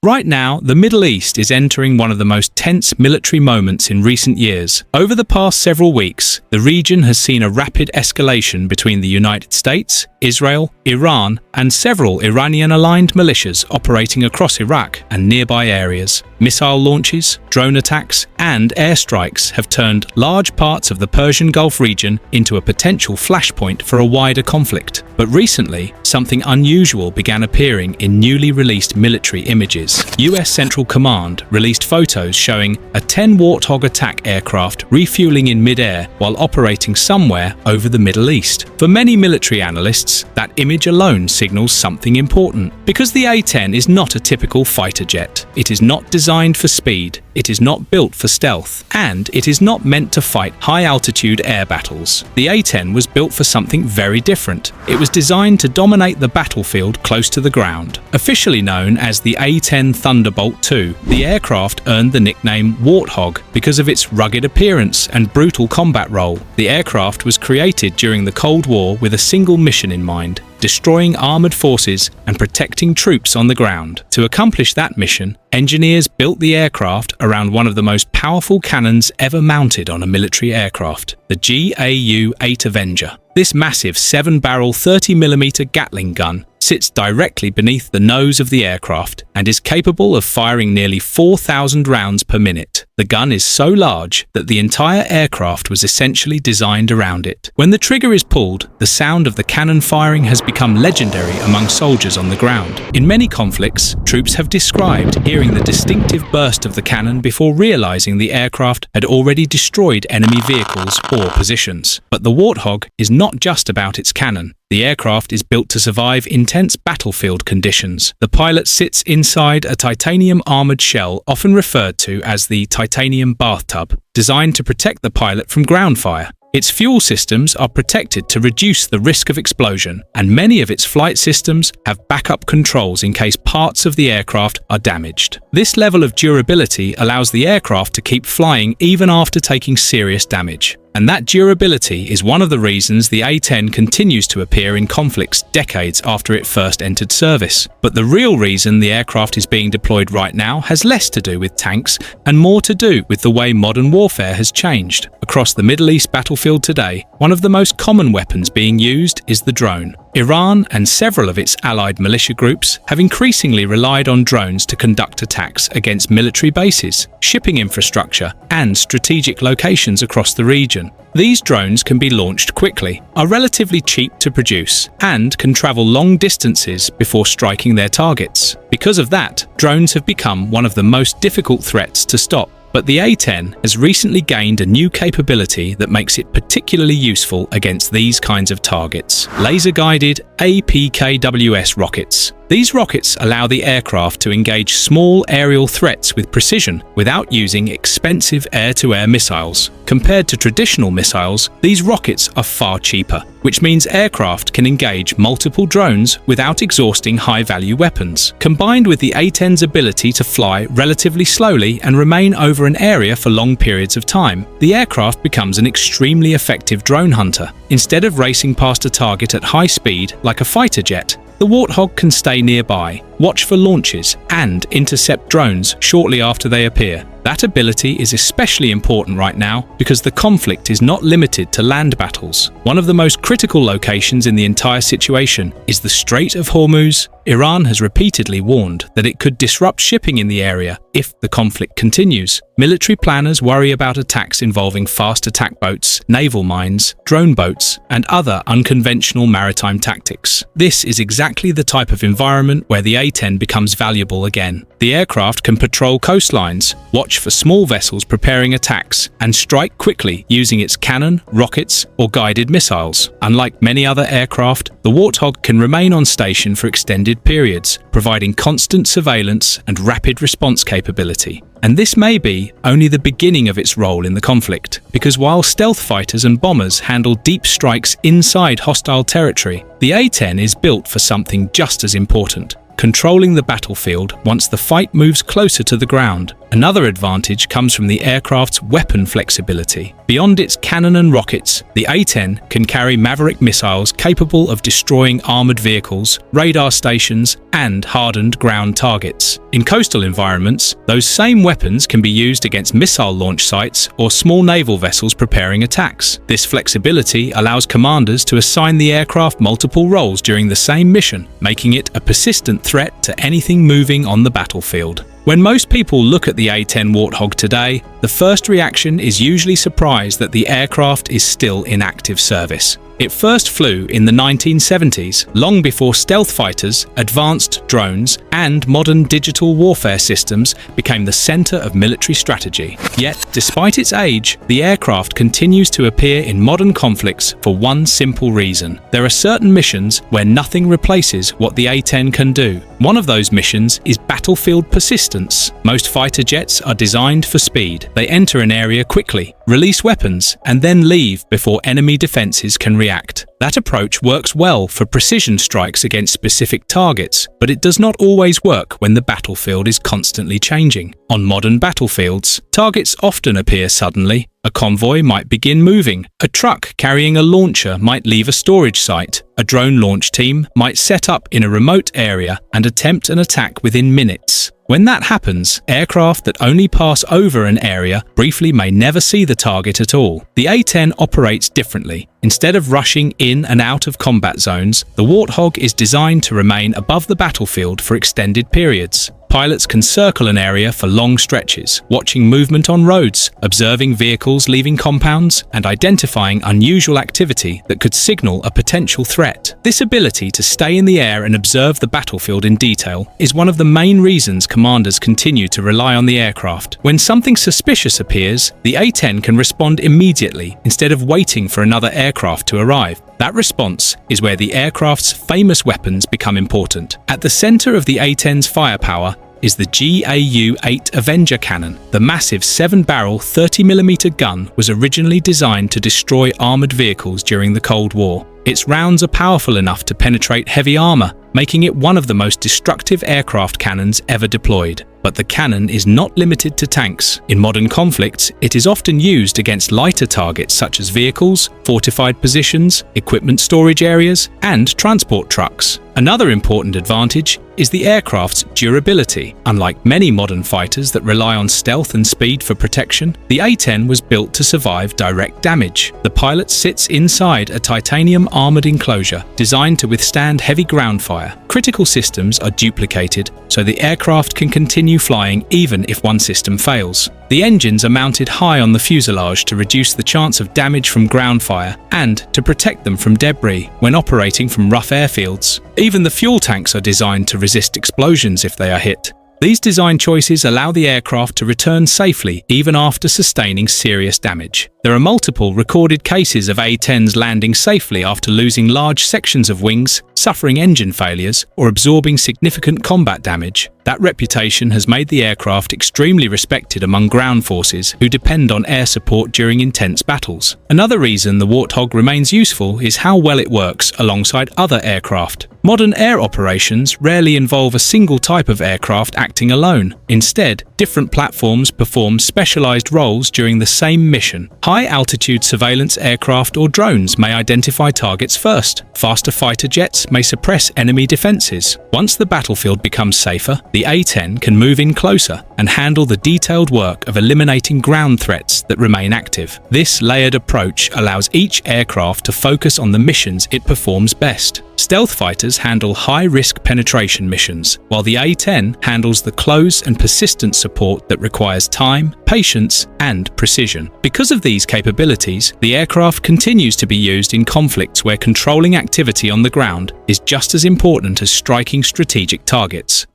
Right now, the Middle East is entering one of the most tense military moments in recent years. Over the past several weeks, the region has seen a rapid escalation between the United States, Israel, Iran, and several Iranian-aligned militias operating across Iraq and nearby areas. Missile launches, drone attacks, and airstrikes have turned large parts of the Persian Gulf region into a potential flashpoint for a wider conflict. But recently, something unusual began appearing in newly released military images. US Central Command released photos showing a A-10 Warthog attack aircraft refueling in mid-air while operating somewhere over the Middle East. For many military analysts, that image alone signals something important. Because the A-10 is not a typical fighter jet. It is not designed for speed, it is not built for stealth, and it is not meant to fight high-altitude air battles. The A-10 was built for something very different. It was designed to dominate the battlefield close to the ground. Officially known as the A-10 Thunderbolt II, the aircraft earned the nickname Warthog because of its rugged appearance and brutal combat role. The aircraft was created during the Cold War with a single mission in mind: destroying armored forces and protecting troops on the ground. To accomplish that mission, engineers built the aircraft around one of the most powerful cannons ever mounted on a military aircraft, the GAU-8 Avenger. This massive 7-barrel 30mm Gatling gun sits directly beneath the nose of the aircraft and is capable of firing nearly 4,000 rounds per minute. The gun is so large that the entire aircraft was essentially designed around it. When the trigger is pulled, the sound of the cannon firing has become legendary among soldiers on the ground. In many conflicts, troops have described hearing the distinctive burst of the cannon before realizing the aircraft had already destroyed enemy vehicles or positions. But the Warthog is not just about its cannon. The aircraft is built to survive intense battlefield conditions. The pilot sits inside a titanium armored shell, often referred to as the titanium bathtub, designed to protect the pilot from ground fire. Its fuel systems are protected to reduce the risk of explosion, and many of its flight systems have backup controls in case parts of the aircraft are damaged. This level of durability allows the aircraft to keep flying even after taking serious damage. And that durability is one of the reasons the A-10 continues to appear in conflicts decades after it first entered service. But the real reason the aircraft is being deployed right now has less to do with tanks and more to do with the way modern warfare has changed. Across the Middle East battlefield today, one of the most common weapons being used is the drone. Iran and several of its allied militia groups have increasingly relied on drones to conduct attacks against military bases, shipping infrastructure, and strategic locations across the region. These drones can be launched quickly, are relatively cheap to produce, and can travel long distances before striking their targets. Because of that, drones have become one of the most difficult threats to stop. But the A-10 has recently gained a new capability that makes it particularly useful against these kinds of targets: laser-guided APKWS rockets. These rockets allow the aircraft to engage small aerial threats with precision without using expensive air-to-air missiles. Compared to traditional missiles, these rockets are far cheaper, which means aircraft can engage multiple drones without exhausting high-value weapons. Combined with the A-10's ability to fly relatively slowly and remain over an area for long periods of time, the aircraft becomes an extremely effective drone hunter. Instead of racing past a target at high speed like a fighter jet, the Warthog can stay nearby, watch for launches, and intercept drones shortly after they appear. That ability is especially important right now because the conflict is not limited to land battles. One of the most critical locations in the entire situation is the Strait of Hormuz. Iran has repeatedly warned that it could disrupt shipping in the area if the conflict continues. Military planners worry about attacks involving fast attack boats, naval mines, drone boats, and other unconventional maritime tactics. This is exactly the type of environment where the A-10 becomes valuable again. The aircraft can patrol coastlines, watch for small vessels preparing attacks, and strike quickly using its cannon, rockets, or guided missiles. Unlike many other aircraft, the Warthog can remain on station for extended periods, providing constant surveillance and rapid response capability. And this may be only the beginning of its role in the conflict, because while stealth fighters and bombers handle deep strikes inside hostile territory, the A-10 is built for something just as important: controlling the battlefield once the fight moves closer to the ground. Another advantage comes from the aircraft's weapon flexibility. Beyond its cannon and rockets, the A-10 can carry Maverick missiles capable of destroying armored vehicles, radar stations, and hardened ground targets. In coastal environments, those same weapons can be used against missile launch sites or small naval vessels preparing attacks. This flexibility allows commanders to assign the aircraft multiple roles during the same mission, making it a persistent threat to anything moving on the battlefield. When most people look at the A-10 Warthog today, the first reaction is usually surprise that the aircraft is still in active service. It first flew in the 1970s, long before stealth fighters, advanced drones, and modern digital warfare systems became the center of military strategy. Yet, despite its age, the aircraft continues to appear in modern conflicts for one simple reason. There are certain missions where nothing replaces what the A-10 can do. One of those missions is battlefield persistence. Most fighter jets are designed for speed. They enter an area quickly, release weapons, and then leave before enemy defenses can react. That approach works well for precision strikes against specific targets, but it does not always work when the battlefield is constantly changing. On modern battlefields, targets often appear suddenly. A convoy might begin moving. A truck carrying a launcher might leave a storage site. A drone launch team might set up in a remote area and attempt an attack within minutes. When that happens, aircraft that only pass over an area briefly may never see the target at all. The A-10 operates differently. Instead of rushing in and out of combat zones, the Warthog is designed to remain above the battlefield for extended periods. Pilots can circle an area for long stretches, watching movement on roads, observing vehicles leaving compounds, and identifying unusual activity that could signal a potential threat. This ability to stay in the air and observe the battlefield in detail is one of the main reasons commanders continue to rely on the aircraft. When something suspicious appears, the A-10 can respond immediately instead of waiting for another aircraft to arrive. That response is where the aircraft's famous weapons become important. At the center of the A-10's firepower is the GAU-8 Avenger cannon. The massive 7-barrel 30mm gun was originally designed to destroy armored vehicles during the Cold War. Its rounds are powerful enough to penetrate heavy armor, making it one of the most destructive aircraft cannons ever deployed. But the cannon is not limited to tanks. In modern conflicts, it is often used against lighter targets such as vehicles, fortified positions, equipment storage areas, and transport trucks. Another important advantage is the aircraft's durability. Unlike many modern fighters that rely on stealth and speed for protection, the A-10 was built to survive direct damage. The pilot sits inside a titanium armored enclosure designed to withstand heavy ground fire. Critical systems are duplicated so the aircraft can continue flying even if one system fails. The engines are mounted high on the fuselage to reduce the chance of damage from ground fire and to protect them from debris when operating from rough airfields. Even the fuel tanks are designed to resist explosions if they are hit. These design choices allow the aircraft to return safely even after sustaining serious damage. There are multiple recorded cases of A-10s landing safely after losing large sections of wings, suffering engine failures, or absorbing significant combat damage. That reputation has made the aircraft extremely respected among ground forces who depend on air support during intense battles. Another reason the Warthog remains useful is how well it works alongside other aircraft. Modern air operations rarely involve a single type of aircraft acting alone. Instead, different platforms perform specialized roles during the same mission. High-altitude surveillance aircraft or drones may identify targets first. Faster fighter jets may suppress enemy defenses. Once the battlefield becomes safer, the A-10 can move in closer and handle the detailed work of eliminating ground threats that remain active. This layered approach allows each aircraft to focus on the missions it performs best. Stealth fighters handle high-risk penetration missions, while the A-10 handles the close and persistent support that requires time, patience, and precision. Because of these capabilities, the aircraft continues to be used in conflicts where controlling activity on the ground is just as important as striking strategic targets.